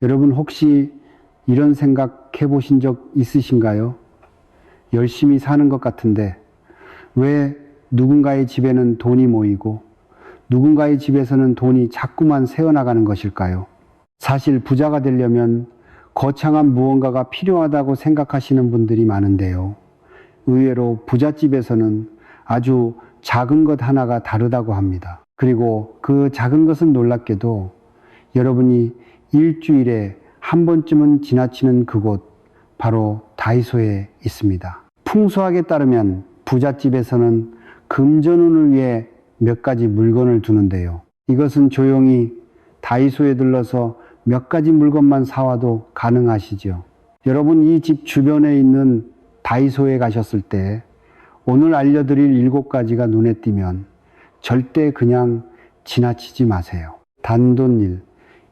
여러분 혹시 이런 생각 해보신 적 있으신가요? 열심히 사는 것 같은데 왜 누군가의 집에는 돈이 모이고 누군가의 집에서는 돈이 자꾸만 새어나가는 것일까요? 사실 부자가 되려면 거창한 무언가가 필요하다고 생각하시는 분들이 많은데요. 의외로 부잣집에서는 아주 작은 것 하나가 다르다고 합니다. 그리고 그 작은 것은 놀랍게도 여러분이 일주일에 한 번쯤은 지나치는 그곳, 바로 다이소에 있습니다. 풍수학에 따르면 부잣집에서는 금전운을 위해 몇 가지 물건을 두는데요. 이것은 조용히 다이소에 들러서 몇 가지 물건만 사와도 가능하시죠. 여러분 이 집 주변에 있는 다이소에 가셨을 때 오늘 알려드릴 7가지가 눈에 띄면 절대 그냥 지나치지 마세요. 단돈일,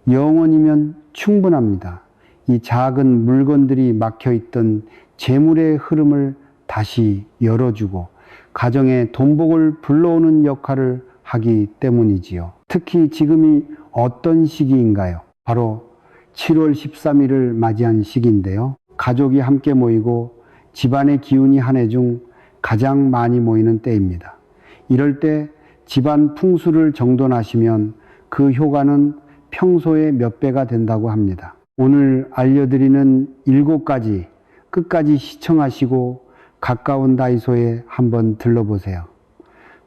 영원이면 충분합니다. 이 작은 물건들이 막혀있던 재물의 흐름을 다시 열어주고 가정의 돈복을 불러오는 역할을 하기 때문이지요. 특히 지금이 어떤 시기인가요? 바로 7월 13일을 맞이한 시기인데요. 가족이 함께 모이고 집안의 기운이 한 해 중 가장 많이 모이는 때입니다. 이럴 때 집안 풍수를 정돈하시면 그 효과는 평소의 몇 배가 된다고 합니다. 오늘 알려드리는 7가지 끝까지 시청하시고 가까운 다이소에 한번 들러보세요.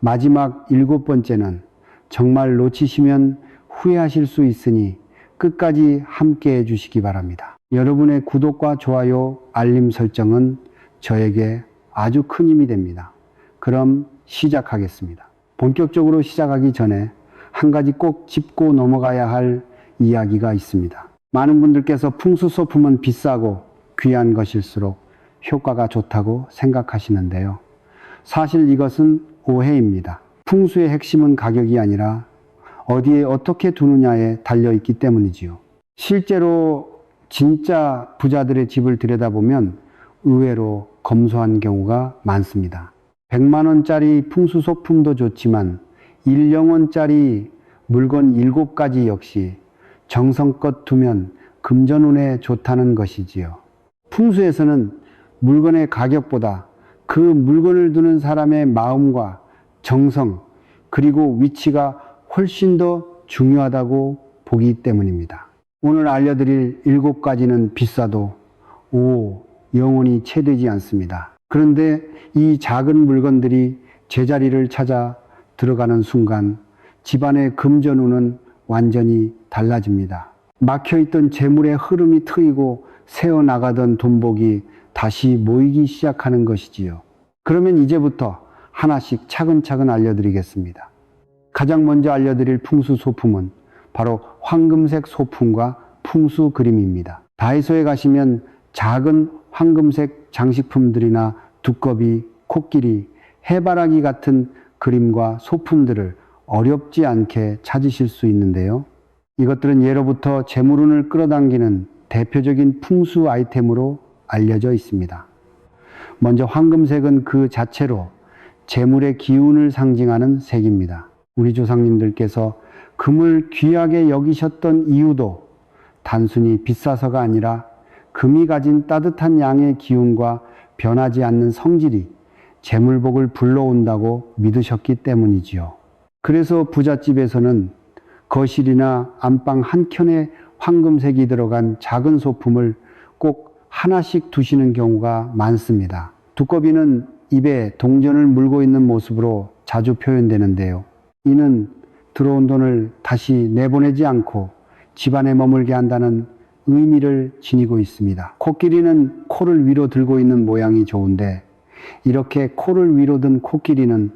마지막 7번째는 정말 놓치시면 후회하실 수 있으니 끝까지 함께 해주시기 바랍니다. 여러분의 구독과 좋아요, 알림 설정은 저에게 아주 큰 힘이 됩니다. 그럼 시작하겠습니다. 본격적으로 시작하기 전에 한 가지 꼭 짚고 넘어가야 할 이야기가 있습니다. 많은 분들께서 풍수소품은 비싸고 귀한 것일수록 효과가 좋다고 생각하시는데요. 사실 이것은 오해입니다. 풍수의 핵심은 가격이 아니라 어디에 어떻게 두느냐에 달려있기 때문이지요. 실제로 진짜 부자들의 집을 들여다보면 의외로 검소한 경우가 많습니다. 100만원짜리 풍수소품도 좋지만 1영원짜리 물건 7가지 역시 정성껏 두면 금전운에 좋다는 것이지요. 풍수에서는 물건의 가격보다 그 물건을 두는 사람의 마음과 정성 그리고 위치가 훨씬 더 중요하다고 보기 때문입니다. 오늘 알려드릴 7가지는 비싸도 영혼이 채되지 않습니다. 그런데 이 작은 물건들이 제자리를 찾아 들어가는 순간 집안의 금전운은 완전히 달라집니다. 막혀있던 재물의 흐름이 트이고 새어나가던 돈복이 다시 모이기 시작하는 것이지요. 그러면 이제부터 하나씩 차근차근 알려드리겠습니다. 가장 먼저 알려드릴 풍수 소품은 바로 황금색 소품과 풍수 그림입니다. 다이소에 가시면 작은 황금색 장식품들이나 두꺼비, 코끼리, 해바라기 같은 그림과 소품들을 어렵지 않게 찾으실 수 있는데요. 이것들은 예로부터 재물운을 끌어당기는 대표적인 풍수 아이템으로 알려져 있습니다. 먼저 황금색은 그 자체로 재물의 기운을 상징하는 색입니다. 우리 조상님들께서 금을 귀하게 여기셨던 이유도 단순히 비싸서가 아니라 금이 가진 따뜻한 양의 기운과 변하지 않는 성질이 재물복을 불러온다고 믿으셨기 때문이지요. 그래서 부잣집에서는 거실이나 안방 한켠에 황금색이 들어간 작은 소품을 꼭 하나씩 두시는 경우가 많습니다. 두꺼비는 입에 동전을 물고 있는 모습으로 자주 표현되는데요. 이는 들어온 돈을 다시 내보내지 않고 집안에 머물게 한다는 의미를 지니고 있습니다. 코끼리는 코를 위로 들고 있는 모양이 좋은데 이렇게 코를 위로 든 코끼리는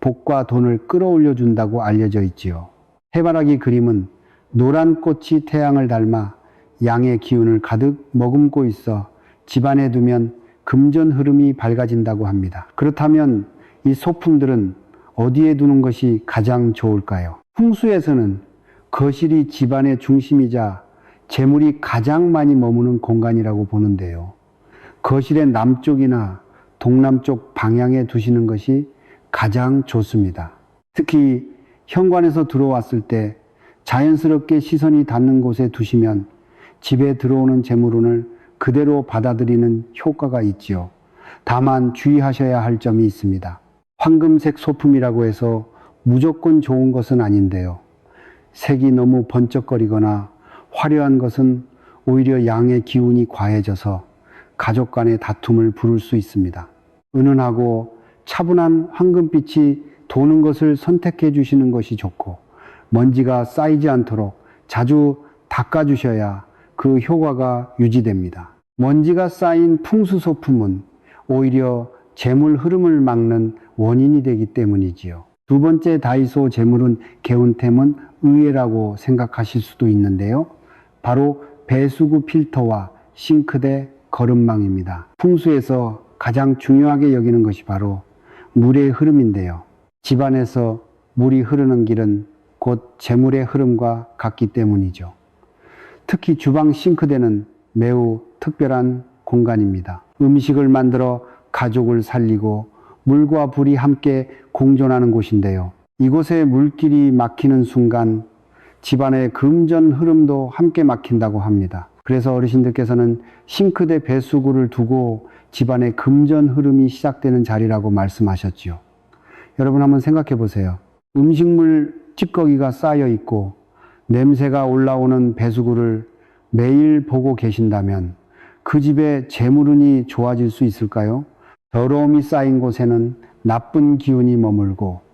복과 돈을 끌어올려 준다고 알려져 있지요. 해바라기 그림은 노란 꽃이 태양을 닮아 양의 기운을 가득 머금고 있어 집안에 두면 금전 흐름이 밝아진다고 합니다. 그렇다면 이 소품들은 어디에 두는 것이 가장 좋을까요? 풍수에서는 거실이 집안의 중심이자 재물이 가장 많이 머무는 공간이라고 보는데요. 거실의 남쪽이나 동남쪽 방향에 두시는 것이 가장 좋습니다. 특히 현관에서 들어왔을 때 자연스럽게 시선이 닿는 곳에 두시면 집에 들어오는 재물운을 그대로 받아들이는 효과가 있지요. 다만 주의하셔야 할 점이 있습니다. 황금색 소품이라고 해서 무조건 좋은 것은 아닌데요. 색이 너무 번쩍거리거나 화려한 것은 오히려 양의 기운이 과해져서 가족 간의 다툼을 부를 수 있습니다. 은은하고 차분한 황금빛이 도는 것을 선택해 주시는 것이 좋고, 먼지가 쌓이지 않도록 자주 닦아주셔야 그 효과가 유지됩니다. 먼지가 쌓인 풍수소품은 오히려 재물 흐름을 막는 원인이 되기 때문이지요. 두 번째 다이소 재물운 개운템은 의외라고 생각하실 수도 있는데요. 바로 배수구 필터와 싱크대 거름망입니다. 풍수에서 가장 중요하게 여기는 것이 바로 물의 흐름인데요. 집안에서 물이 흐르는 길은 곧 재물의 흐름과 같기 때문이죠. 특히 주방 싱크대는 매우 특별한 공간입니다. 음식을 만들어 가족을 살리고 물과 불이 함께 공존하는 곳인데요. 이곳에 물길이 막히는 순간 집안의 금전 흐름도 함께 막힌다고 합니다. 그래서 어르신들께서는 싱크대 배수구를 두고 집안의 금전 흐름이 시작되는 자리라고 말씀하셨지요. 여러분 한번 생각해 보세요. 음식물 찌꺼기가 쌓여 있고 냄새가 올라오는 배수구를 매일 보고 계신다면 그 집의 재물운이 좋아질 수 있을까요? 더러움이 쌓인 곳에는 나쁜 기운이 머물고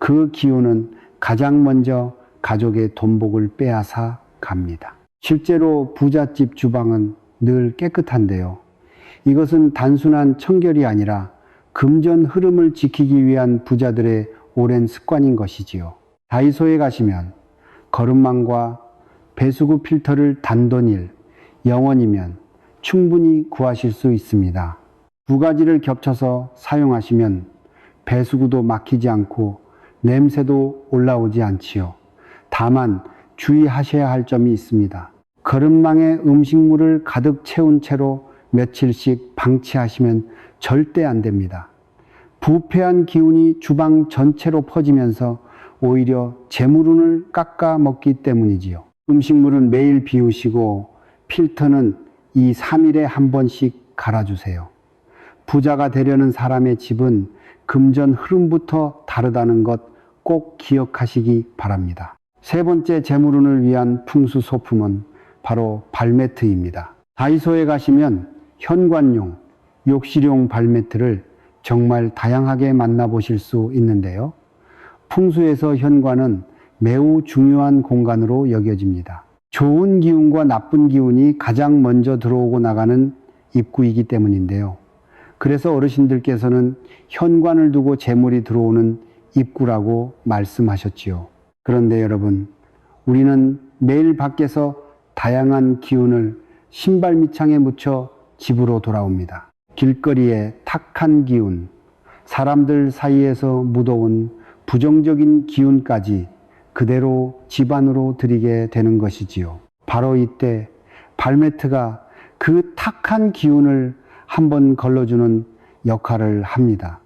그 기운은 가장 먼저 가족의 돈복을 빼앗아 갑니다. 실제로 부잣집 주방은 늘 깨끗한데요. 이것은 단순한 청결이 아니라 금전 흐름을 지키기 위한 부자들의 오랜 습관인 것이지요. 다이소에 가시면 거름망과 배수구 필터를 단돈일, 0원이면 충분히 구하실 수 있습니다. 두 가지를 겹쳐서 사용하시면 배수구도 막히지 않고 냄새도 올라오지 않지요. 다만 주의하셔야 할 점이 있습니다. 거름망에 음식물을 가득 채운 채로 며칠씩 방치하시면 절대 안 됩니다. 부패한 기운이 주방 전체로 퍼지면서 오히려 재물운을 깎아 먹기 때문이지요. 음식물은 매일 비우시고 필터는 2, 3일에 한 번씩 갈아주세요. 부자가 되려는 사람의 집은 금전 흐름부터 다르다는 것 꼭 기억하시기 바랍니다. 세 번째 재물운을 위한 풍수 소품은 바로 발매트입니다. 다이소에 가시면 현관용, 욕실용 발매트를 정말 다양하게 만나보실 수 있는데요. 풍수에서 현관은 매우 중요한 공간으로 여겨집니다. 좋은 기운과 나쁜 기운이 가장 먼저 들어오고 나가는 입구이기 때문인데요. 그래서 어르신들께서는 현관을 두고 재물이 들어오는 입구라고 말씀하셨지요. 그런데 여러분, 우리는 매일 밖에서 다양한 기운을 신발 밑창에 묻혀 집으로 돌아옵니다. 길거리에 탁한 기운, 사람들 사이에서 묻어온 부정적인 기운까지 그대로 집 안으로 들이게 되는 것이지요. 바로 이때 발매트가 그 탁한 기운을 한번 걸러주는 역할을 합니다.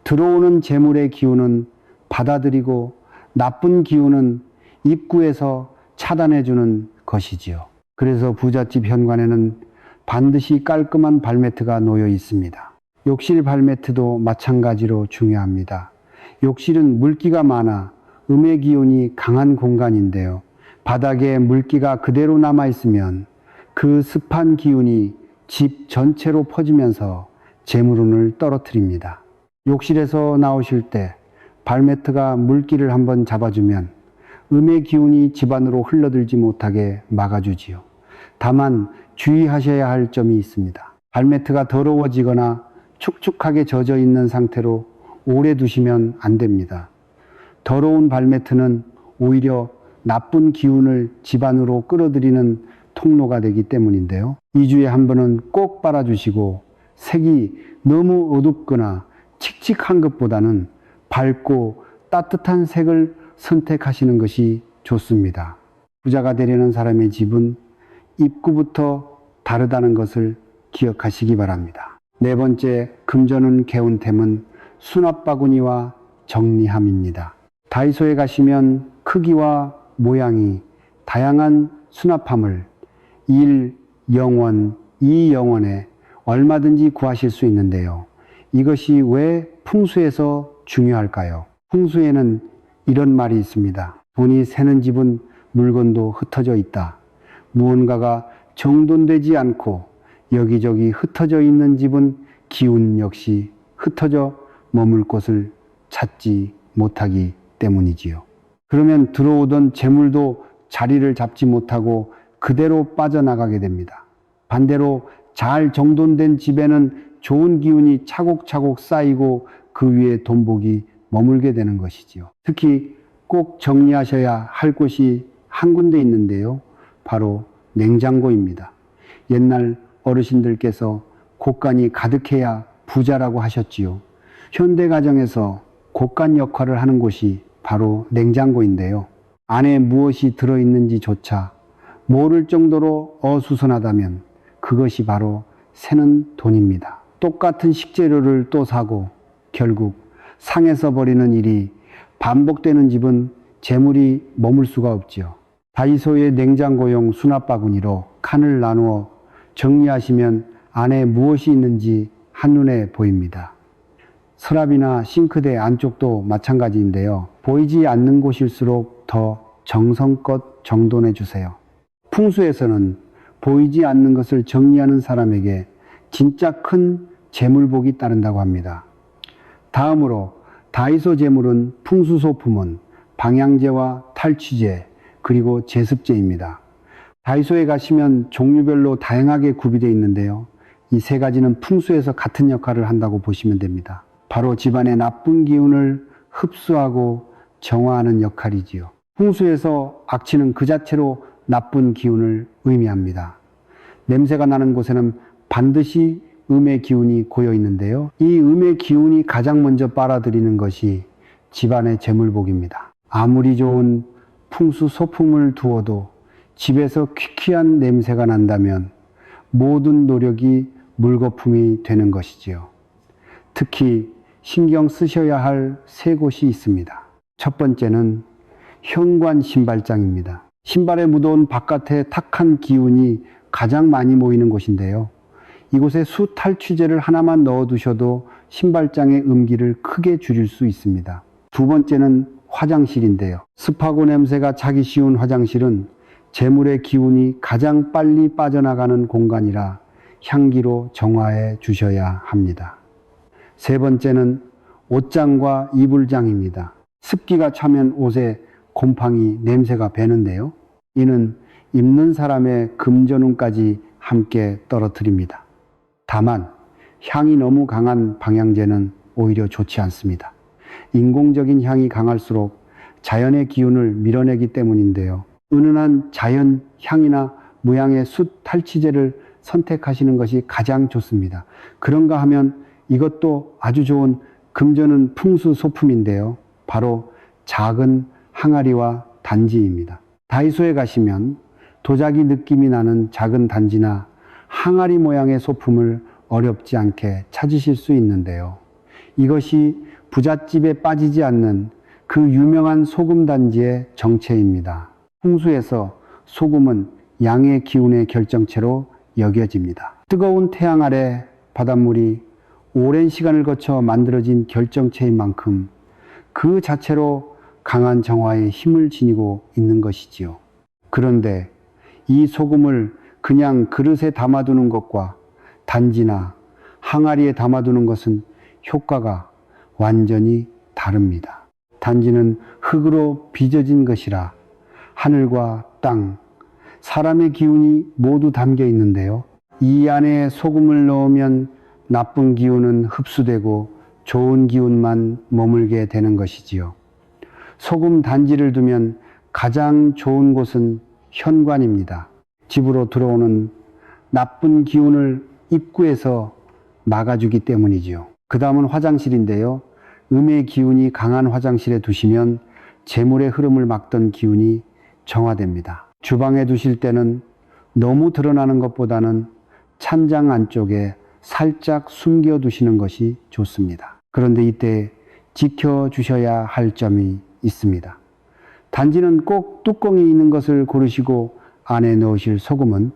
들어오는 재물의 기운은 받아들이고 나쁜 기운은 입구에서 차단해주는 것이지요. 그래서 부잣집 현관에는 반드시 깔끔한 발매트가 놓여 있습니다. 욕실 발매트도 마찬가지로 중요합니다. 욕실은 물기가 많아 음의 기운이 강한 공간인데요. 바닥에 물기가 그대로 남아있으면 그 습한 기운이 집 전체로 퍼지면서 재물운을 떨어뜨립니다. 욕실에서 나오실 때 발매트가 물기를 한번 잡아주면 음의 기운이 집안으로 흘러들지 못하게 막아주지요. 다만 주의하셔야 할 점이 있습니다. 발매트가 더러워지거나 축축하게 젖어 있는 상태로 오래 두시면 안 됩니다. 더러운 발매트는 오히려 나쁜 기운을 집안으로 끌어들이는 통로가 되기 때문인데요. 2주에 한 번은 꼭 빨아주시고 색이 너무 어둡거나 칙칙한 것보다는 밝고 따뜻한 색을 선택하시는 것이 좋습니다. 부자가 되려는 사람의 집은 입구부터 다르다는 것을 기억하시기 바랍니다. 네 번째 금전운 개운템은 수납바구니와 정리함입니다. 다이소에 가시면 크기와 모양이 다양한 수납함을 일 영원, 이 영원에 얼마든지 구하실 수 있는데요. 이것이 왜 풍수에서 중요할까요? 풍수에는 이런 말이 있습니다. 돈이 새는 집은 물건도 흩어져 있다. 무언가가 정돈되지 않고 여기저기 흩어져 있는 집은 기운 역시 흩어져 머물 곳을 찾지 못하기 때문이지요. 그러면 들어오던 재물도 자리를 잡지 못하고 그대로 빠져나가게 됩니다. 반대로 잘 정돈된 집에는 좋은 기운이 차곡차곡 쌓이고 그 위에 돈복이 머물게 되는 것이지요. 특히 꼭 정리하셔야 할 곳이 한 군데 있는데요. 바로 냉장고입니다. 옛날 어르신들께서 곳간이 가득해야 부자라고 하셨지요. 현대 가정에서 곳간 역할을 하는 곳이 바로 냉장고인데요. 안에 무엇이 들어있는지조차 모를 정도로 어수선하다면 그것이 바로 새는 돈입니다. 똑같은 식재료를 또 사고 결국 상해서 버리는 일이 반복되는 집은 재물이 머물 수가 없지요. 다이소의 냉장고용 수납 바구니로 칸을 나누어 정리하시면 안에 무엇이 있는지 한눈에 보입니다. 서랍이나 싱크대 안쪽도 마찬가지인데요. 보이지 않는 곳일수록 더 정성껏 정돈해 주세요. 풍수에서는 보이지 않는 것을 정리하는 사람에게 진짜 큰 재물복이 따른다고 합니다. 다음으로 다이소 재물은 풍수소품은 방향제와 탈취제 그리고 제습제입니다. 다이소에 가시면 종류별로 다양하게 구비되어 있는데요. 이 세 가지는 풍수에서 같은 역할을 한다고 보시면 됩니다. 바로 집안의 나쁜 기운을 흡수하고 정화하는 역할이지요. 풍수에서 악취는 그 자체로 나쁜 기운을 의미합니다. 냄새가 나는 곳에는 반드시 음의 기운이 고여 있는데요. 이 음의 기운이 가장 먼저 빨아들이는 것이 집안의 재물복입니다. 아무리 좋은 풍수 소품을 두어도 집에서 퀴퀴한 냄새가 난다면 모든 노력이 물거품이 되는 것이지요. 특히 신경 쓰셔야 할 세 곳이 있습니다. 첫 번째는 현관 신발장입니다. 신발에 묻어온 바깥의 탁한 기운이 가장 많이 모이는 곳인데요. 이곳에 수 탈취제를 하나만 넣어두셔도 신발장의 음기를 크게 줄일 수 있습니다. 두 번째는 화장실인데요. 습하고 냄새가 차기 쉬운 화장실은 재물의 기운이 가장 빨리 빠져나가는 공간이라 향기로 정화해 주셔야 합니다. 세 번째는 옷장과 이불장입니다. 습기가 차면 옷에 곰팡이 냄새가 배는데요. 이는 입는 사람의 금전운까지 함께 떨어뜨립니다. 다만 향이 너무 강한 방향제는 오히려 좋지 않습니다. 인공적인 향이 강할수록 자연의 기운을 밀어내기 때문인데요. 은은한 자연 향이나 무향의 숯 탈취제를 선택하시는 것이 가장 좋습니다. 그런가 하면 이것도 아주 좋은 금전은 풍수 소품인데요. 바로 작은 항아리와 단지입니다. 다이소에 가시면 도자기 느낌이 나는 작은 단지나 항아리 모양의 소품을 어렵지 않게 찾으실 수 있는데요. 이것이 부잣집에 빠지지 않는 그 유명한 소금 단지의 정체입니다. 풍수에서 소금은 양의 기운의 결정체로 여겨집니다. 뜨거운 태양 아래 바닷물이 오랜 시간을 거쳐 만들어진 결정체인 만큼 그 자체로 강한 정화의 힘을 지니고 있는 것이지요. 그런데 이 소금을 그냥 그릇에 담아두는 것과 단지나 항아리에 담아두는 것은 효과가 완전히 다릅니다. 단지는 흙으로 빚어진 것이라 하늘과 땅, 사람의 기운이 모두 담겨 있는데요. 이 안에 소금을 넣으면 나쁜 기운은 흡수되고 좋은 기운만 머물게 되는 것이지요. 소금 단지를 두면 가장 좋은 곳은 현관입니다. 집으로 들어오는 나쁜 기운을 입구에서 막아주기 때문이지요. 그 다음은 화장실인데요. 음의 기운이 강한 화장실에 두시면 재물의 흐름을 막던 기운이 정화됩니다. 주방에 두실 때는 너무 드러나는 것보다는 찬장 안쪽에 살짝 숨겨 두시는 것이 좋습니다. 그런데 이때 지켜주셔야 할 점이 있습니다. 단지는 꼭 뚜껑이 있는 것을 고르시고 안에 넣으실 소금은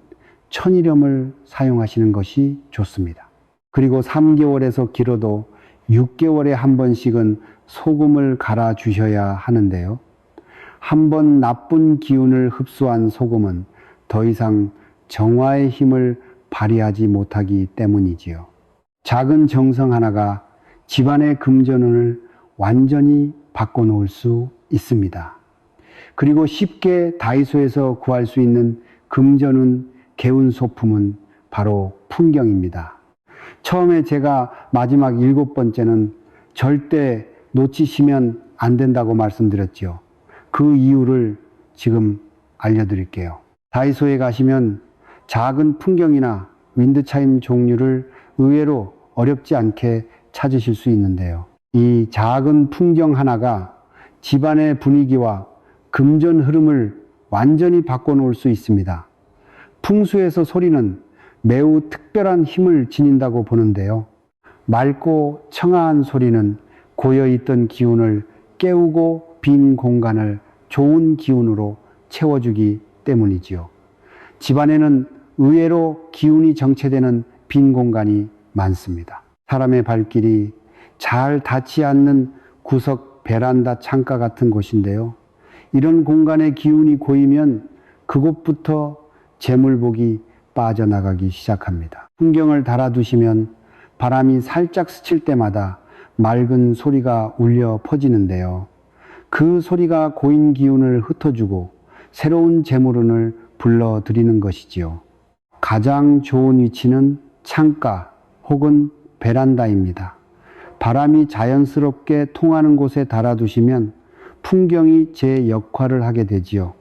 천일염을 사용하시는 것이 좋습니다. 그리고 3개월에서 길어도 6개월에 한 번씩은 소금을 갈아 주셔야 하는데요. 한 번 나쁜 기운을 흡수한 소금은 더 이상 정화의 힘을 발휘하지 못하기 때문이지요. 작은 정성 하나가 집안의 금전운을 완전히 바꿔놓을 수 있습니다. 그리고 쉽게 다이소에서 구할 수 있는 금전운 개운 소품은 바로 풍경입니다. 처음에 제가 마지막 7번째는 절대 놓치시면 안 된다고 말씀드렸죠. 그 이유를 지금 알려드릴게요. 다이소에 가시면 작은 풍경이나 윈드차임 종류를 의외로 어렵지 않게 찾으실 수 있는데요. 이 작은 풍경 하나가 집안의 분위기와 금전 흐름을 완전히 바꿔놓을 수 있습니다. 풍수에서 소리는 매우 특별한 힘을 지닌다고 보는데요. 맑고 청아한 소리는 고여있던 기운을 깨우고 빈 공간을 좋은 기운으로 채워주기 때문이지요. 집안에는 의외로 기운이 정체되는 빈 공간이 많습니다. 사람의 발길이 잘 닿지 않는 구석, 베란다, 창가 같은 곳인데요. 이런 공간에 기운이 고이면 그곳부터 재물복이 빠져나가기 시작합니다. 풍경을 달아두시면 바람이 살짝 스칠 때마다 맑은 소리가 울려 퍼지는데요. 그 소리가 고인 기운을 흩어주고 새로운 재물운을 불러들이는 것이지요. 가장 좋은 위치는 창가 혹은 베란다입니다. 바람이 자연스럽게 통하는 곳에 달아두시면 풍경이 제 역할을 하게 되지요.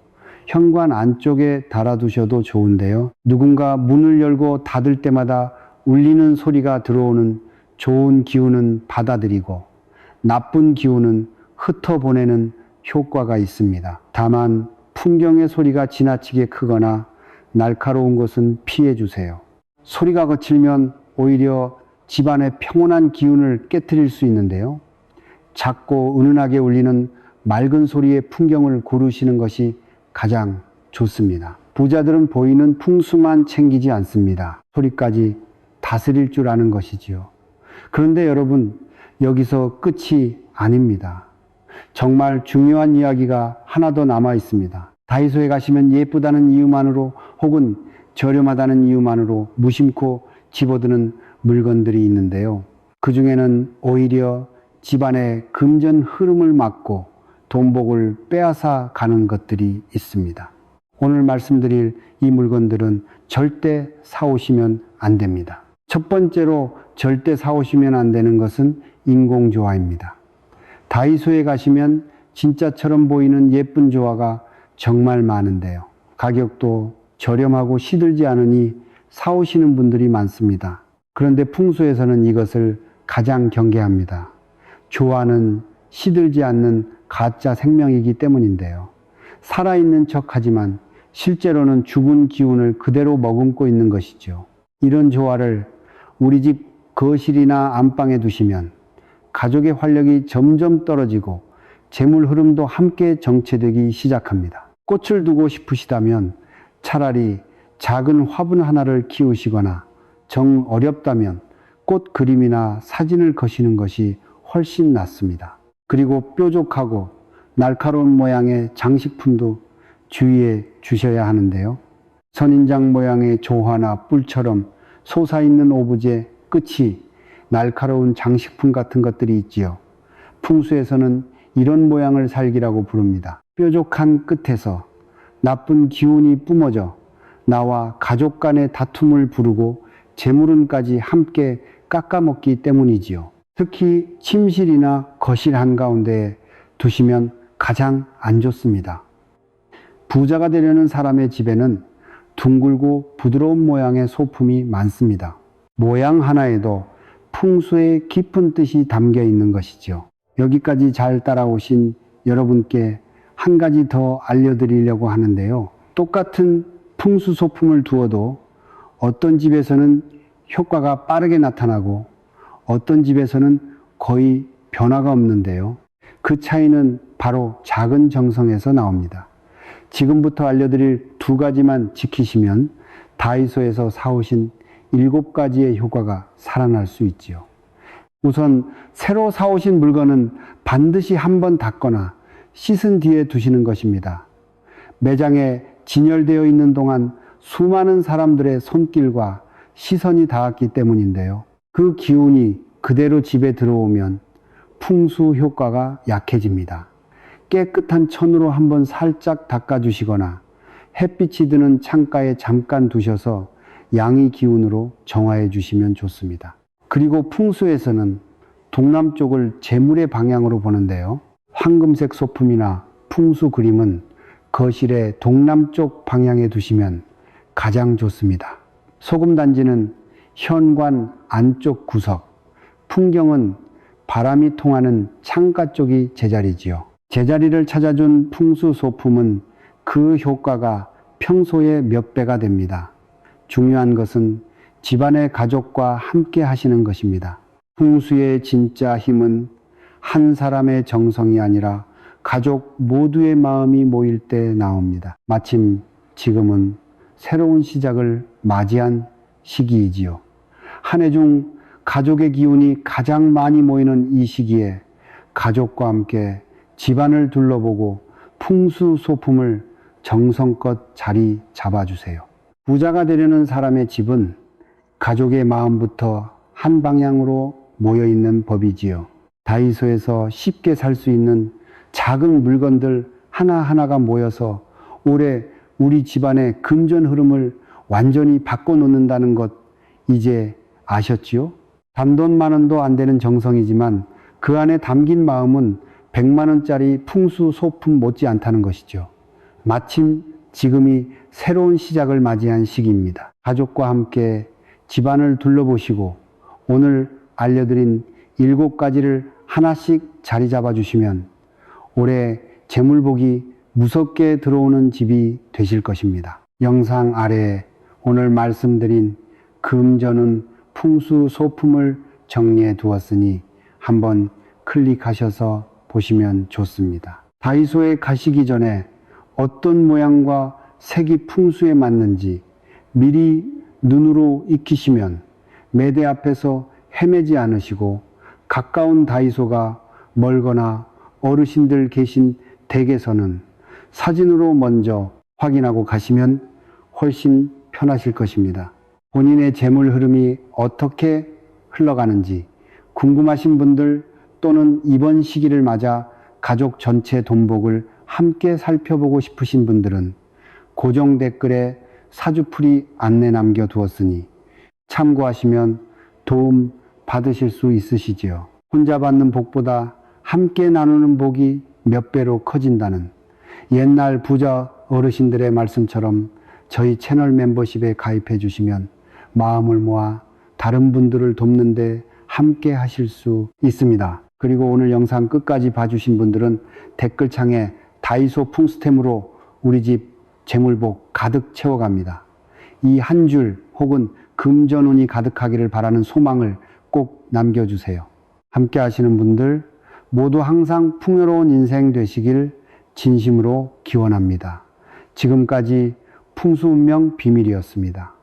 현관 안쪽에 달아두셔도 좋은데요. 누군가 문을 열고 닫을 때마다 울리는 소리가 들어오는 좋은 기운은 받아들이고 나쁜 기운은 흩어보내는 효과가 있습니다. 다만 풍경의 소리가 지나치게 크거나 날카로운 것은 피해 주세요. 소리가 거칠면 오히려 집안의 평온한 기운을 깨트릴 수 있는데요. 작고 은은하게 울리는 맑은 소리의 풍경을 고르시는 것이 가장 좋습니다. 부자들은 보이는 풍수만 챙기지 않습니다. 소리까지 다스릴 줄 아는 것이지요. 그런데 여러분, 여기서 끝이 아닙니다. 정말 중요한 이야기가 하나 더 남아 있습니다. 다이소에 가시면 예쁘다는 이유만으로 혹은 저렴하다는 이유만으로 무심코 집어드는 물건들이 있는데요. 그 중에는 오히려 집안의 금전 흐름을 막고 돈복을 빼앗아 가는 것들이 있습니다. 오늘 말씀드릴 이 물건들은 절대 사오시면 안 됩니다. 첫 번째로 절대 사오시면 안 되는 것은 인공조화입니다. 다이소에 가시면 진짜처럼 보이는 예쁜 조화가 정말 많은데요. 가격도 저렴하고 시들지 않으니 사오시는 분들이 많습니다. 그런데 풍수에서는 이것을 가장 경계합니다. 조화는 시들지 않는 가짜 생명이기 때문인데요. 살아있는 척하지만 실제로는 죽은 기운을 그대로 머금고 있는 것이죠. 이런 조화를 우리 집 거실이나 안방에 두시면 가족의 활력이 점점 떨어지고 재물 흐름도 함께 정체되기 시작합니다. 꽃을 두고 싶으시다면 차라리 작은 화분 하나를 키우시거나 정 어렵다면 꽃 그림이나 사진을 거시는 것이 훨씬 낫습니다. 그리고 뾰족하고 날카로운 모양의 장식품도 주의해 주셔야 하는데요. 선인장 모양의 조화나 뿔처럼 솟아있는 오브제 끝이 날카로운 장식품 같은 것들이 있지요. 풍수에서는 이런 모양을 살기라고 부릅니다. 뾰족한 끝에서 나쁜 기운이 뿜어져 나와 가족 간의 다툼을 부르고 재물운까지 함께 깎아먹기 때문이지요. 특히 침실이나 거실 한가운데에 두시면 가장 안 좋습니다. 부자가 되려는 사람의 집에는 둥글고 부드러운 모양의 소품이 많습니다. 모양 하나에도 풍수의 깊은 뜻이 담겨 있는 것이죠. 여기까지 잘 따라오신 여러분께 한 가지 더 알려드리려고 하는데요. 똑같은 풍수 소품을 두어도 어떤 집에서는 효과가 빠르게 나타나고 어떤 집에서는 거의 변화가 없는데요. 그 차이는 바로 작은 정성에서 나옵니다. 지금부터 알려드릴 두 가지만 지키시면 다이소에서 사오신 7가지의 효과가 살아날 수 있지요. 우선 새로 사오신 물건은 반드시 한번 닦거나 씻은 뒤에 두시는 것입니다. 매장에 진열되어 있는 동안 수많은 사람들의 손길과 시선이 닿았기 때문인데요. 그 기운이 그대로 집에 들어오면 풍수 효과가 약해집니다. 깨끗한 천으로 한번 살짝 닦아주시거나 햇빛이 드는 창가에 잠깐 두셔서 양의 기운으로 정화해 주시면 좋습니다. 그리고 풍수에서는 동남쪽을 재물의 방향으로 보는데요. 황금색 소품이나 풍수 그림은 거실의 동남쪽 방향에 두시면 가장 좋습니다. 소금단지는 현관 안쪽 구석, 풍경은 바람이 통하는 창가 쪽이 제자리지요. 제자리를 찾아준 풍수 소품은 그 효과가 평소의 몇 배가 됩니다. 중요한 것은 집안의 가족과 함께 하시는 것입니다. 풍수의 진짜 힘은 한 사람의 정성이 아니라 가족 모두의 마음이 모일 때 나옵니다. 마침 지금은 새로운 시작을 맞이한 시기이지요. 한 해 중 가족의 기운이 가장 많이 모이는 이 시기에 가족과 함께 집안을 둘러보고 풍수 소품을 정성껏 자리 잡아주세요. 부자가 되려는 사람의 집은 가족의 마음부터 한 방향으로 모여있는 법이지요. 다이소에서 쉽게 살 수 있는 작은 물건들 하나하나가 모여서 올해 우리 집안의 금전 흐름을 완전히 바꿔놓는다는 것 이제 아셨지요? 단돈 10,000원도 안 되는 정성이지만 그 안에 담긴 마음은 100만원짜리 풍수 소품 못지 않다는 것이죠. 마침 지금이 새로운 시작을 맞이한 시기입니다. 가족과 함께 집안을 둘러보시고 오늘 알려드린 7가지를 하나씩 자리 잡아주시면 올해 재물복이 무섭게 들어오는 집이 되실 것입니다. 영상 아래에 오늘 말씀드린 금전운 풍수 소품을 정리해 두었으니 한번 클릭하셔서 보시면 좋습니다. 다이소에 가시기 전에 어떤 모양과 색이 풍수에 맞는지 미리 눈으로 익히시면 매대 앞에서 헤매지 않으시고 가까운 다이소가 멀거나 어르신들 계신 댁에서는 사진으로 먼저 확인하고 가시면 훨씬 편하실 것입니다. 본인의 재물 흐름이 어떻게 흘러가는지 궁금하신 분들 또는 이번 시기를 맞아 가족 전체 돈복을 함께 살펴보고 싶으신 분들은 고정 댓글에 사주풀이 안내 남겨두었으니 참고하시면 도움 받으실 수 있으시지요. 혼자 받는 복보다 함께 나누는 복이 몇 배로 커진다는 옛날 부자 어르신들의 말씀처럼 저희 채널 멤버십에 가입해 주시면 마음을 모아 다른 분들을 돕는데 함께 하실 수 있습니다. 그리고 오늘 영상 끝까지 봐주신 분들은 댓글창에 다이소 풍수템으로 우리 집 재물복 가득 채워갑니다. 이 한 줄 혹은 금전운이 가득하기를 바라는 소망을 꼭 남겨주세요. 함께 하시는 분들 모두 항상 풍요로운 인생 되시길 진심으로 기원합니다. 지금까지 풍수운명 비밀이었습니다.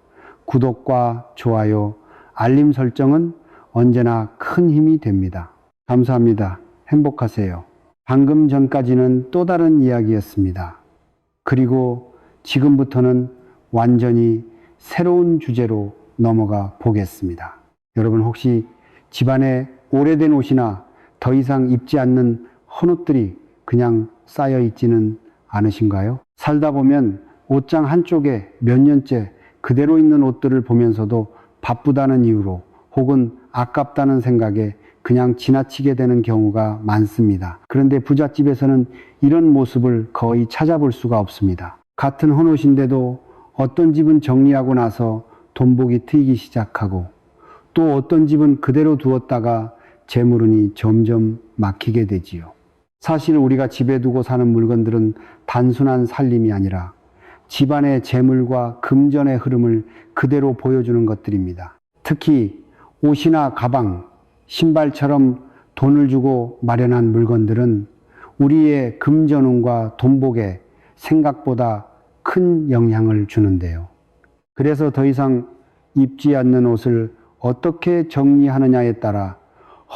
구독과 좋아요, 알림 설정은 언제나 큰 힘이 됩니다. 감사합니다. 행복하세요. 방금 전까지는 또 다른 이야기였습니다. 그리고 지금부터는 완전히 새로운 주제로 넘어가 보겠습니다. 여러분 혹시 집안에 오래된 옷이나 더 이상 입지 않는 헌옷들이 그냥 쌓여 있지는 않으신가요? 살다 보면 옷장 한쪽에 몇 년째 그대로 있는 옷들을 보면서도 바쁘다는 이유로 혹은 아깝다는 생각에 그냥 지나치게 되는 경우가 많습니다. 그런데 부잣집에서는 이런 모습을 거의 찾아볼 수가 없습니다. 같은 헌옷인데도 어떤 집은 정리하고 나서 돈복이 트이기 시작하고 또 어떤 집은 그대로 두었다가 재물운이 점점 막히게 되지요. 사실 우리가 집에 두고 사는 물건들은 단순한 살림이 아니라 집안의 재물과 금전의 흐름을 그대로 보여주는 것들입니다. 특히 옷이나 가방, 신발처럼 돈을 주고 마련한 물건들은 우리의 금전운과 돈복에 생각보다 큰 영향을 주는데요. 그래서 더 이상 입지 않는 옷을 어떻게 정리하느냐에 따라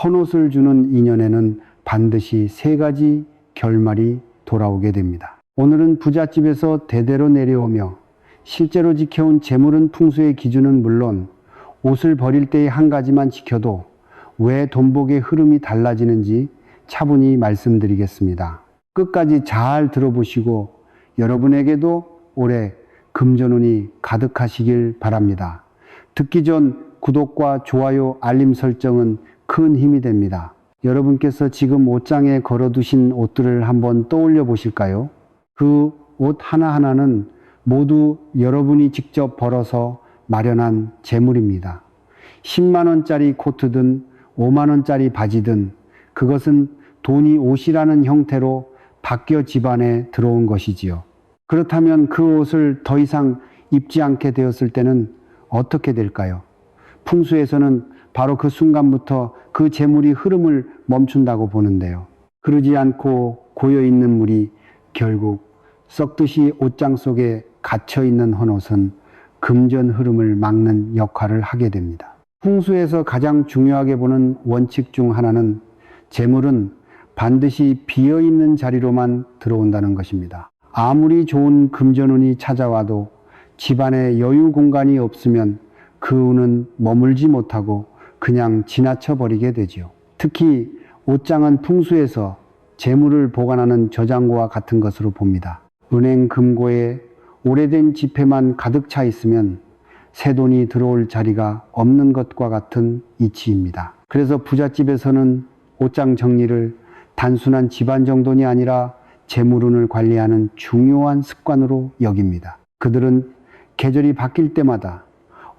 헌옷을 주는 인연에는 반드시 세 가지 결말이 돌아오게 됩니다. 오늘은 부잣집에서 대대로 내려오며 실제로 지켜온 재물은 풍수의 기준은 물론 옷을 버릴 때의 한 가지만 지켜도 왜 돈복의 흐름이 달라지는지 차분히 말씀드리겠습니다. 끝까지 잘 들어보시고 여러분에게도 올해 금전운이 가득하시길 바랍니다. 듣기 전 구독과 좋아요, 알림 설정은 큰 힘이 됩니다. 여러분께서 지금 옷장에 걸어두신 옷들을 한번 떠올려 보실까요? 그 옷 하나하나는 모두 여러분이 직접 벌어서 마련한 재물입니다. 10만원짜리 코트든 5만원짜리 바지든 그것은 돈이 옷이라는 형태로 바뀌어 집안에 들어온 것이지요. 그렇다면 그 옷을 더 이상 입지 않게 되었을 때는 어떻게 될까요? 풍수에서는 바로 그 순간부터 그 재물이 흐름을 멈춘다고 보는데요. 그러지 않고 고여있는 물이 결국 썩듯이 옷장 속에 갇혀있는 헌옷은 금전 흐름을 막는 역할을 하게 됩니다. 풍수에서 가장 중요하게 보는 원칙 중 하나는 재물은 반드시 비어있는 자리로만 들어온다는 것입니다. 아무리 좋은 금전운이 찾아와도 집안에 여유 공간이 없으면 그 운은 머물지 못하고 그냥 지나쳐 버리게 되지요. 특히 옷장은 풍수에서 재물을 보관하는 저장고와 같은 것으로 봅니다. 은행 금고에 오래된 지폐만 가득 차 있으면 새 돈이 들어올 자리가 없는 것과 같은 이치입니다. 그래서 부잣집에서는 옷장 정리를 단순한 집안 정돈이 아니라 재물운을 관리하는 중요한 습관으로 여깁니다. 그들은 계절이 바뀔 때마다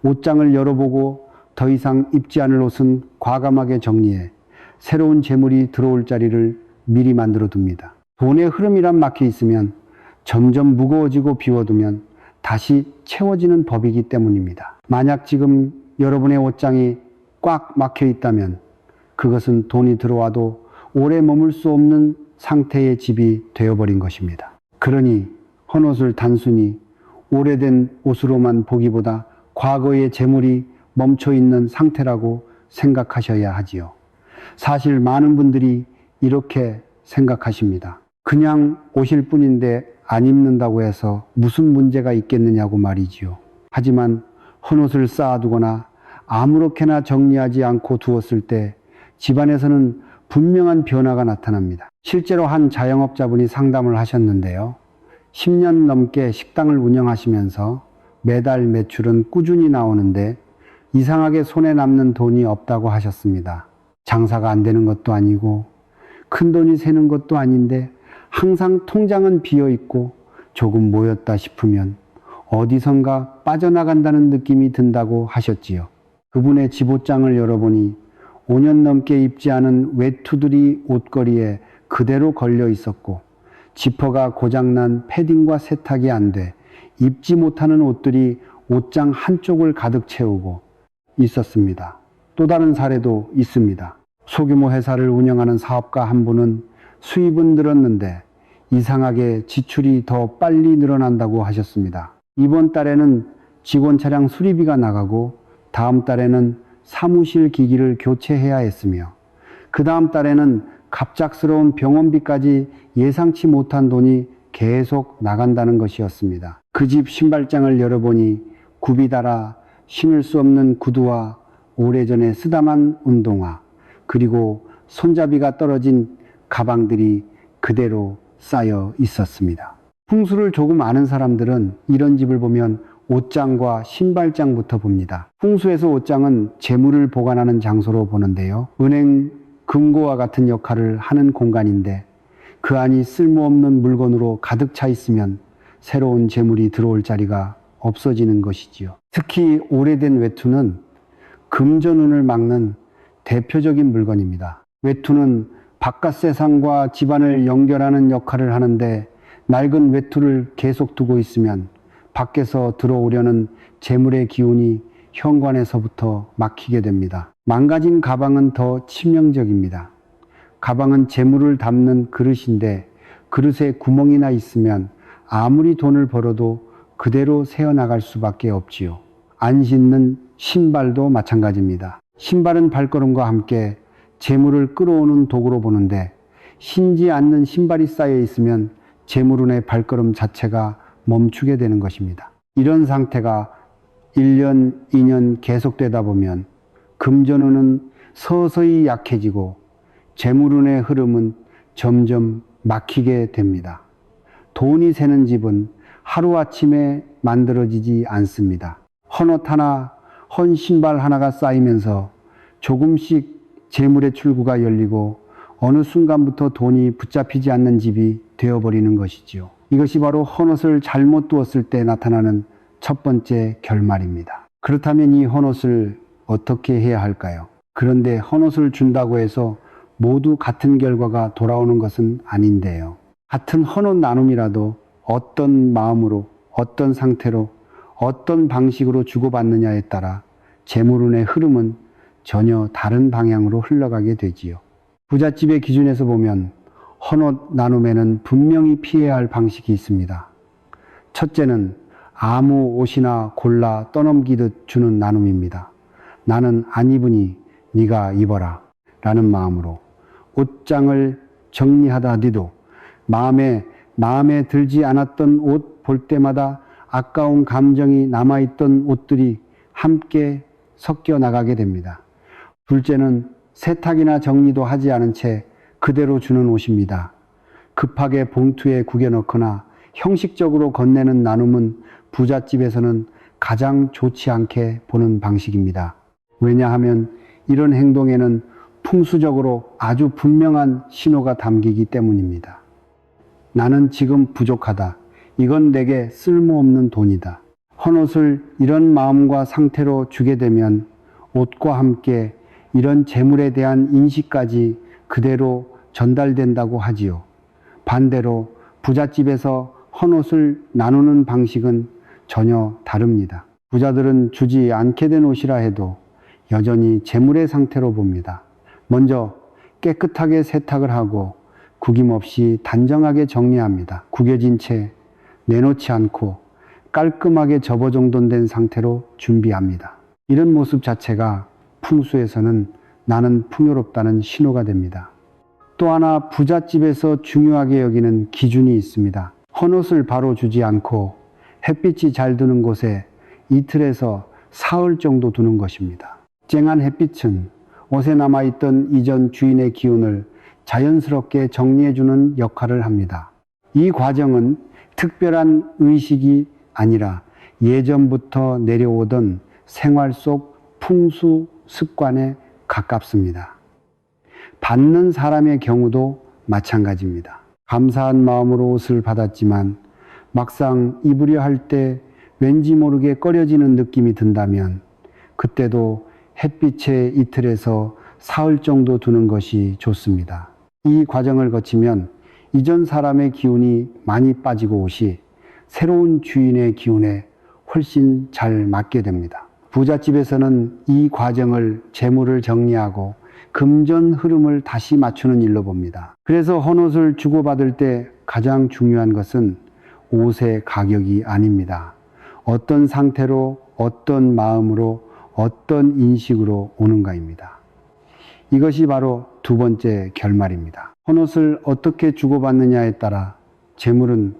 옷장을 열어보고 더 이상 입지 않을 옷은 과감하게 정리해 새로운 재물이 들어올 자리를 미리 만들어 둡니다. 돈의 흐름이란 막혀 있으면 점점 무거워지고 비워두면 다시 채워지는 법이기 때문입니다. 만약 지금 여러분의 옷장이 꽉 막혀 있다면 그것은 돈이 들어와도 오래 머물 수 없는 상태의 집이 되어버린 것입니다. 그러니 헌옷을 단순히 오래된 옷으로만 보기보다 과거의 재물이 멈춰있는 상태라고 생각하셔야 하지요. 사실 많은 분들이 이렇게 생각하십니다. 그냥 옷일 뿐인데 안 입는다고 해서 무슨 문제가 있겠느냐고 말이지요. 하지만 헌옷을 쌓아두거나 아무렇게나 정리하지 않고 두었을 때 집안에서는 분명한 변화가 나타납니다. 실제로 한 자영업자분이 상담을 하셨는데요. 10년 넘게 식당을 운영하시면서 매달 매출은 꾸준히 나오는데 이상하게 손에 남는 돈이 없다고 하셨습니다. 장사가 안 되는 것도 아니고 큰 돈이 새는 것도 아닌데 항상 통장은 비어 있고 조금 모였다 싶으면 어디선가 빠져나간다는 느낌이 든다고 하셨지요. 그분의 집옷장을 열어보니 5년 넘게 입지 않은 외투들이 옷걸이에 그대로 걸려 있었고 지퍼가 고장난 패딩과 세탁이 안 돼 입지 못하는 옷들이 옷장 한쪽을 가득 채우고 있었습니다. 또 다른 사례도 있습니다. 소규모 회사를 운영하는 사업가 한 분은 수입은 늘었는데 이상하게 지출이 더 빨리 늘어난다고 하셨습니다. 이번 달에는 직원 차량 수리비가 나가고 다음 달에는 사무실 기기를 교체해야 했으며 그 다음 달에는 갑작스러운 병원비까지 예상치 못한 돈이 계속 나간다는 것이었습니다. 그 집 신발장을 열어보니 굽이 달아 신을 수 없는 구두와 오래전에 쓰다만 운동화 그리고 손잡이가 떨어진 가방들이 그대로 쌓여 있었습니다. 풍수를 조금 아는 사람들은 이런 집을 보면 옷장과 신발장부터 봅니다. 풍수에서 옷장은 재물을 보관하는 장소로 보는데요. 은행 금고와 같은 역할을 하는 공간인데 그 안이 쓸모없는 물건으로 가득 차 있으면 새로운 재물이 들어올 자리가 없어지는 것이지요. 특히 오래된 외투는 금전운을 막는 대표적인 물건입니다. 외투는 바깥 세상과 집안을 연결하는 역할을 하는데 낡은 외투를 계속 두고 있으면 밖에서 들어오려는 재물의 기운이 현관에서부터 막히게 됩니다. 망가진 가방은 더 치명적입니다. 가방은 재물을 담는 그릇인데 그릇에 구멍이 나 있으면 아무리 돈을 벌어도 그대로 새어나갈 수밖에 없지요. 안 신는 신발도 마찬가지입니다. 신발은 발걸음과 함께 재물을 끌어오는 도구로 보는데 신지 않는 신발이 쌓여 있으면 재물운의 발걸음 자체가 멈추게 되는 것입니다. 이런 상태가 1년, 2년 계속되다 보면 금전운은 서서히 약해지고 재물운의 흐름은 점점 막히게 됩니다. 돈이 새는 집은 하루아침에 만들어지지 않습니다. 헌옷 하나, 헌 신발 하나가 쌓이면서 조금씩 재물의 출구가 열리고 어느 순간부터 돈이 붙잡히지 않는 집이 되어버리는 것이지요. 이것이 바로 헌옷을 잘못 두었을 때 나타나는 첫 번째 결말입니다. 그렇다면 이 헌옷을 어떻게 해야 할까요? 그런데 헌옷을 준다고 해서 모두 같은 결과가 돌아오는 것은 아닌데요. 같은 헌옷 나눔이라도 어떤 마음으로, 어떤 상태로, 어떤 방식으로 주고받느냐에 따라 재물운의 흐름은 전혀 다른 방향으로 흘러가게 되지요. 부잣집의 기준에서 보면 헌옷 나눔에는 분명히 피해야 할 방식이 있습니다. 첫째는 아무 옷이나 골라 떠넘기듯 주는 나눔입니다. 나는 안 입으니 네가 입어라 라는 마음으로 옷장을 정리하다니도 마음에 들지 않았던 옷 볼 때마다 아까운 감정이 남아있던 옷들이 함께 섞여 나가게 됩니다. 둘째는 세탁이나 정리도 하지 않은 채 그대로 주는 옷입니다. 급하게 봉투에 구겨넣거나 형식적으로 건네는 나눔은 부잣집에서는 가장 좋지 않게 보는 방식입니다. 왜냐하면 이런 행동에는 풍수적으로 아주 분명한 신호가 담기기 때문입니다. 나는 지금 부족하다. 이건 내게 쓸모없는 돈이다. 헌옷을 이런 마음과 상태로 주게 되면 옷과 함께 이런 재물에 대한 인식까지 그대로 전달된다고 하지요. 반대로 부잣집에서 헌옷을 나누는 방식은 전혀 다릅니다. 부자들은 주지 않게 된 옷이라 해도 여전히 재물의 상태로 봅니다. 먼저 깨끗하게 세탁을 하고 구김없이 단정하게 정리합니다. 구겨진 채 내놓지 않고 깔끔하게 접어정돈된 상태로 준비합니다. 이런 모습 자체가 풍수에서는 나는 풍요롭다는 신호가 됩니다. 또 하나 부잣집에서 중요하게 여기는 기준이 있습니다. 헌옷을 바로 주지 않고 햇빛이 잘 드는 곳에 이틀에서 사흘 정도 두는 것입니다. 쨍한 햇빛은 옷에 남아있던 이전 주인의 기운을 자연스럽게 정리해주는 역할을 합니다. 이 과정은 특별한 의식이 아니라 예전부터 내려오던 생활 속 풍수 습관에 가깝습니다. 받는 사람의 경우도 마찬가지입니다. 감사한 마음으로 옷을 받았지만 막상 입으려 할 때 왠지 모르게 꺼려지는 느낌이 든다면 그때도 햇빛에 이틀에서 사흘 정도 두는 것이 좋습니다. 이 과정을 거치면 이전 사람의 기운이 많이 빠지고 옷이 새로운 주인의 기운에 훨씬 잘 맞게 됩니다. 부잣집에서는 이 과정을 재물을 정리하고 금전 흐름을 다시 맞추는 일로 봅니다. 그래서 헌옷을 주고받을 때 가장 중요한 것은 옷의 가격이 아닙니다. 어떤 상태로, 어떤 마음으로, 어떤 인식으로 오는가입니다. 이것이 바로 두 번째 결말입니다. 헌옷을 어떻게 주고받느냐에 따라 재물은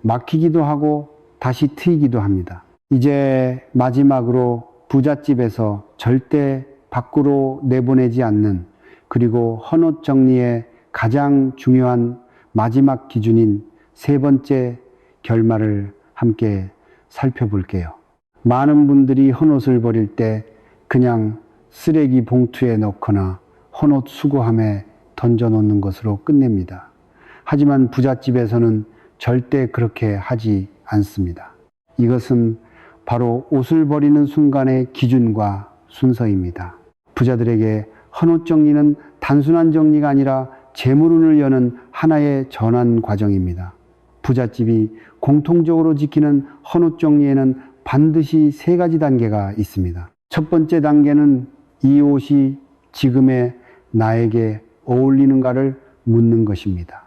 막히기도 하고 다시 트이기도 합니다. 이제 마지막으로 부잣집에서 절대 밖으로 내보내지 않는, 그리고 헌옷 정리의 가장 중요한 마지막 기준인 세 번째 결말을 함께 살펴볼게요. 많은 분들이 헌옷을 버릴 때 그냥 쓰레기 봉투에 넣거나 헌옷 수거함에 던져놓는 것으로 끝냅니다. 하지만 부잣집에서는 절대 그렇게 하지 않습니다. 이것은 바로 옷을 버리는 순간의 기준과 순서입니다. 부자들에게 헌옷 정리는 단순한 정리가 아니라 재물운을 여는 하나의 전환 과정입니다. 부잣집이 공통적으로 지키는 헌옷 정리에는 반드시 세 가지 단계가 있습니다. 첫 번째 단계는 이 옷이 지금의 나에게 어울리는가를 묻는 것입니다.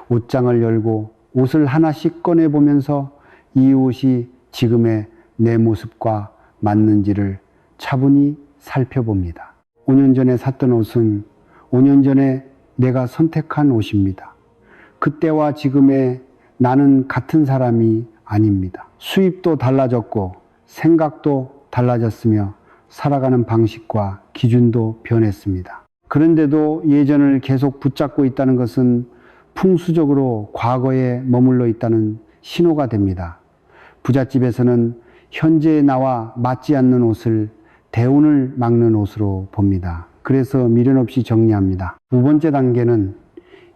옷장을 열고 옷을 하나씩 꺼내보면서 이 옷이 지금의 내 모습과 맞는지를 차분히 살펴봅니다. 5년 전에 샀던 옷은 5년 전에 내가 선택한 옷입니다. 그때와 지금의 나는 같은 사람이 아닙니다. 수입도 달라졌고 생각도 달라졌으며 살아가는 방식과 기준도 변했습니다. 그런데도 예전을 계속 붙잡고 있다는 것은 풍수적으로 과거에 머물러 있다는 신호가 됩니다. 부잣집에서는 현재의 나와 맞지 않는 옷을 대운을 막는 옷으로 봅니다. 그래서 미련 없이 정리합니다. 두 번째 단계는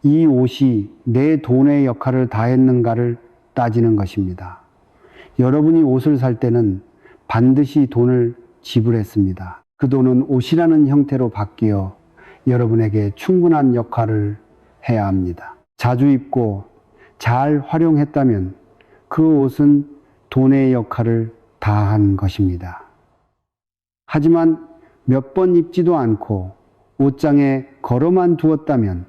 이 옷이 내 돈의 역할을 다했는가를 따지는 것입니다. 여러분이 옷을 살 때는 반드시 돈을 지불했습니다. 그 돈은 옷이라는 형태로 바뀌어 여러분에게 충분한 역할을 해야 합니다. 자주 입고 잘 활용했다면 그 옷은 돈의 역할을 다한 것입니다. 하지만 몇 번 입지도 않고 옷장에 걸어만 두었다면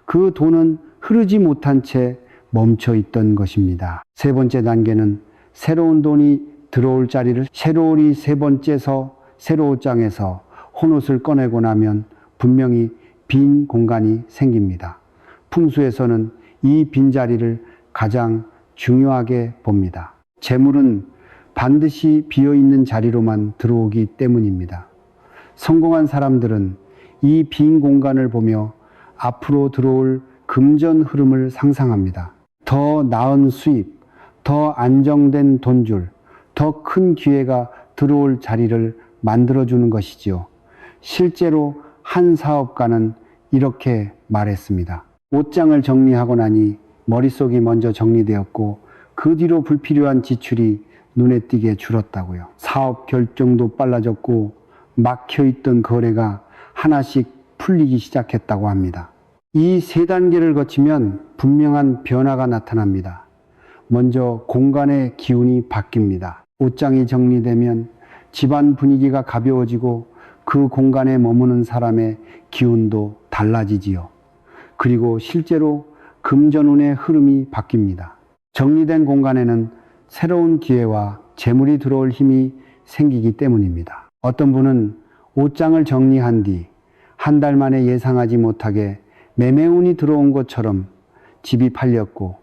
그 돈은 흐르지 못한 채 멈춰 있던 것입니다. 세 번째 단계는 새로운 돈이 들어올 자리를 새로이 세 번째서 새로 옷장에서 헌옷을 꺼내고 나면 분명히 빈 공간이 생깁니다. 풍수에서는 이 빈자리를 가장 중요하게 봅니다. 재물은 반드시 비어있는 자리로만 들어오기 때문입니다. 성공한 사람들은 이 빈 공간을 보며 앞으로 들어올 금전 흐름을 상상합니다. 더 나은 수입, 더 안정된 돈줄, 더 큰 기회가 들어올 자리를 만들어주는 것이지요. 실제로 한 사업가는 이렇게 말했습니다. 옷장을 정리하고 나니 머릿속이 먼저 정리되었고 그 뒤로 불필요한 지출이 눈에 띄게 줄었다고요. 사업 결정도 빨라졌고 막혀있던 거래가 하나씩 풀리기 시작했다고 합니다. 이 세 단계를 거치면 분명한 변화가 나타납니다. 먼저 공간의 기운이 바뀝니다. 옷장이 정리되면 집안 분위기가 가벼워지고 그 공간에 머무는 사람의 기운도 달라지지요. 그리고 실제로 금전운의 흐름이 바뀝니다. 정리된 공간에는 새로운 기회와 재물이 들어올 힘이 생기기 때문입니다. 어떤 분은 옷장을 정리한 뒤 한 달 만에 예상하지 못하게 매매운이 들어온 것처럼 집이 팔렸고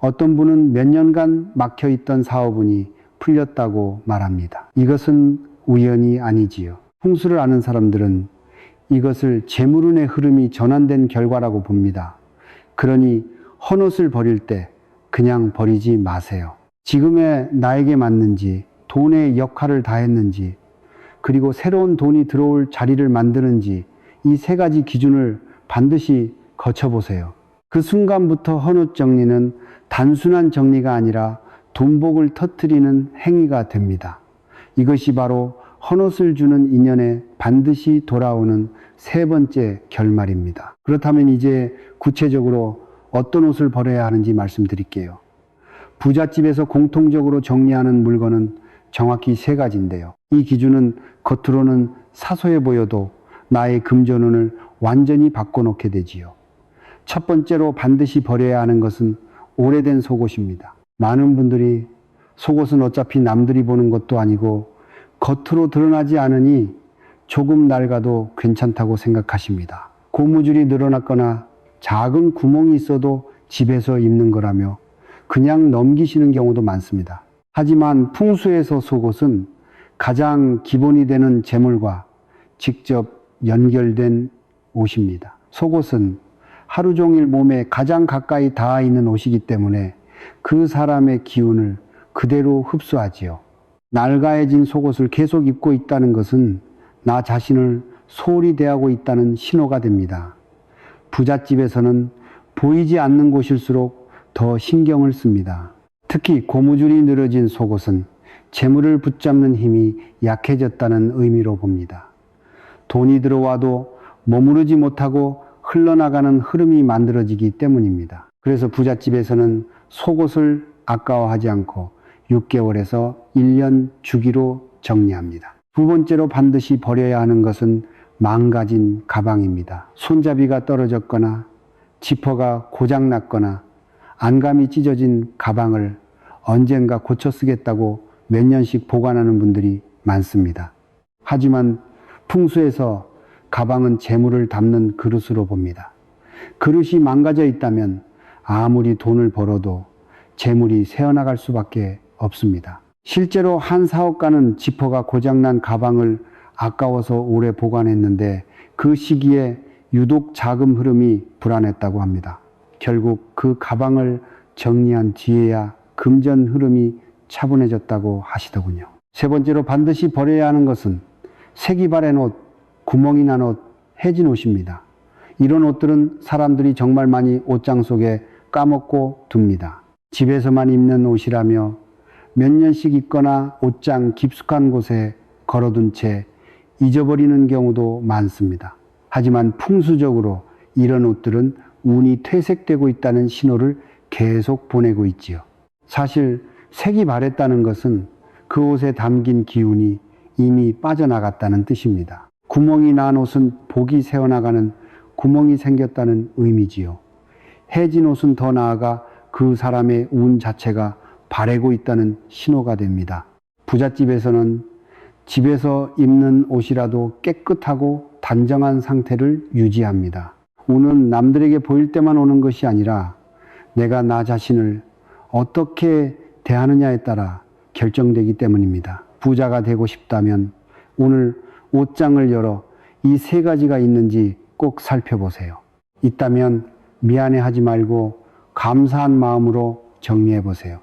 어떤 분은 몇 년간 막혀있던 사업운이 풀렸다고 말합니다. 이것은 우연이 아니지요. 풍수를 아는 사람들은 이것을 재물운의 흐름이 전환된 결과라고 봅니다. 그러니 헌옷을 버릴 때 그냥 버리지 마세요. 지금의 나에게 맞는지, 돈의 역할을 다했는지, 그리고 새로운 돈이 들어올 자리를 만드는지 이 세 가지 기준을 반드시 거쳐보세요. 그 순간부터 헌옷 정리는 단순한 정리가 아니라 돈복을 터뜨리는 행위가 됩니다. 이것이 바로 헌옷을 주는 인연에 반드시 돌아오는 세 번째 결말입니다. 그렇다면 이제 구체적으로 어떤 옷을 버려야 하는지 말씀드릴게요. 부잣집에서 공통적으로 정리하는 물건은 정확히 세 가지인데요. 이 기준은 겉으로는 사소해 보여도 나의 금전운을 완전히 바꿔놓게 되지요. 첫 번째로 반드시 버려야 하는 것은 오래된 속옷입니다. 많은 분들이 속옷은 어차피 남들이 보는 것도 아니고 겉으로 드러나지 않으니 조금 낡아도 괜찮다고 생각하십니다. 고무줄이 늘어났거나 작은 구멍이 있어도 집에서 입는 거라며 그냥 넘기시는 경우도 많습니다. 하지만 풍수에서 속옷은 가장 기본이 되는 재물과 직접 연결된 옷입니다. 속옷은 하루 종일 몸에 가장 가까이 닿아 있는 옷이기 때문에 그 사람의 기운을 그대로 흡수하지요. 낡아해진 속옷을 계속 입고 있다는 것은 나 자신을 소홀히 대하고 있다는 신호가 됩니다. 부잣집에서는 보이지 않는 곳일수록 더 신경을 씁니다. 특히 고무줄이 늘어진 속옷은 재물을 붙잡는 힘이 약해졌다는 의미로 봅니다. 돈이 들어와도 머무르지 못하고 흘러나가는 흐름이 만들어지기 때문입니다. 그래서 부잣집에서는 속옷을 아까워하지 않고 6개월에서 1년 주기로 정리합니다. 두 번째로 반드시 버려야 하는 것은 망가진 가방입니다. 손잡이가 떨어졌거나 지퍼가 고장났거나 안감이 찢어진 가방을 언젠가 고쳐 쓰겠다고 몇 년씩 보관하는 분들이 많습니다. 하지만 풍수에서 가방은 재물을 담는 그릇으로 봅니다. 그릇이 망가져 있다면 아무리 돈을 벌어도 재물이 새어나갈 수밖에 없습니다. 실제로 한 사업가는 지퍼가 고장난 가방을 아까워서 오래 보관했는데 그 시기에 유독 자금 흐름이 불안했다고 합니다. 결국 그 가방을 정리한 뒤에야 금전 흐름이 차분해졌다고 하시더군요. 세 번째로 반드시 버려야 하는 것은 색이 바랜 옷, 구멍이 난 옷, 해진 옷입니다. 이런 옷들은 사람들이 정말 많이 옷장 속에 까먹고 둡니다. 집에서만 입는 옷이라며 몇 년씩 입거나 옷장 깊숙한 곳에 걸어둔 채 잊어버리는 경우도 많습니다. 하지만 풍수적으로 이런 옷들은 운이 퇴색되고 있다는 신호를 계속 보내고 있지요. 사실 색이 바랬다는 것은 그 옷에 담긴 기운이 이미 빠져나갔다는 뜻입니다. 구멍이 난 옷은 복이 새어나가는 구멍이 생겼다는 의미지요. 해진 옷은 더 나아가 그 사람의 운 자체가 바래고 있다는 신호가 됩니다. 부잣집에서는 집에서 입는 옷이라도 깨끗하고 단정한 상태를 유지합니다. 운은 남들에게 보일 때만 오는 것이 아니라 내가 나 자신을 어떻게 대하느냐에 따라 결정되기 때문입니다. 부자가 되고 싶다면 오늘 옷장을 열어 이 세 가지가 있는지 꼭 살펴보세요. 있다면 미안해하지 말고 감사한 마음으로 정리해 보세요.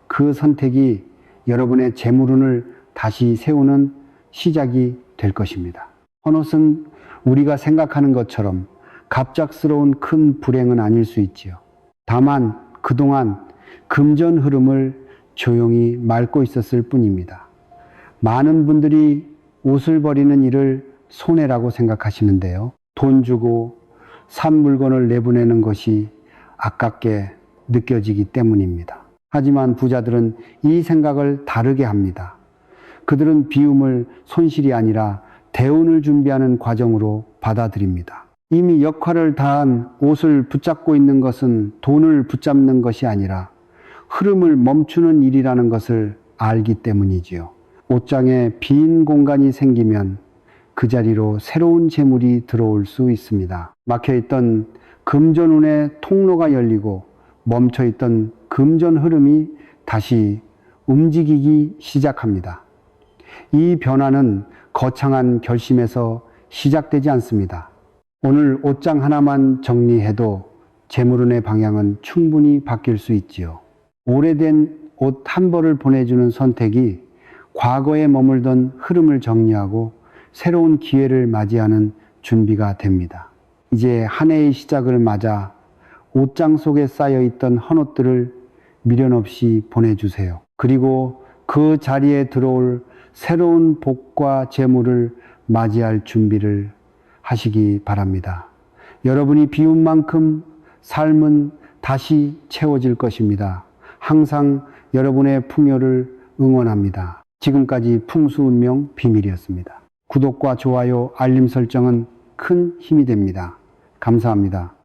그 선택이 여러분의 재물운을 다시 세우는 시작이 될 것입니다. 헌옷은 우리가 생각하는 것처럼 갑작스러운 큰 불행은 아닐 수 있지요. 다만 그동안 금전 흐름을 조용히 맑고 있었을 뿐입니다. 많은 분들이 옷을 버리는 일을 손해라고 생각하시는데요. 돈 주고 산 물건을 내보내는 것이 아깝게 느껴지기 때문입니다. 하지만 부자들은 이 생각을 다르게 합니다. 그들은 비움을 손실이 아니라 대운을 준비하는 과정으로 받아들입니다. 이미 역할을 다한 옷을 붙잡고 있는 것은 돈을 붙잡는 것이 아니라 흐름을 멈추는 일이라는 것을 알기 때문이지요. 옷장에 빈 공간이 생기면 그 자리로 새로운 재물이 들어올 수 있습니다. 막혀있던 금전운의 통로가 열리고 멈춰있던 금전 흐름이 다시 움직이기 시작합니다. 이 변화는 거창한 결심에서 시작되지 않습니다. 오늘 옷장 하나만 정리해도 재물운의 방향은 충분히 바뀔 수 있지요. 오래된 옷 한 벌을 보내주는 선택이 과거에 머물던 흐름을 정리하고 새로운 기회를 맞이하는 준비가 됩니다. 이제 한 해의 시작을 맞아 옷장 속에 쌓여있던 헌옷들을 미련 없이 보내주세요. 그리고 그 자리에 들어올 새로운 복과 재물을 맞이할 준비를 하시기 바랍니다. 여러분이 비운 만큼 삶은 다시 채워질 것입니다. 항상 여러분의 풍요를 응원합니다. 지금까지 풍수운명 비밀이었습니다. 구독과 좋아요, 알림 설정은 큰 힘이 됩니다. 감사합니다.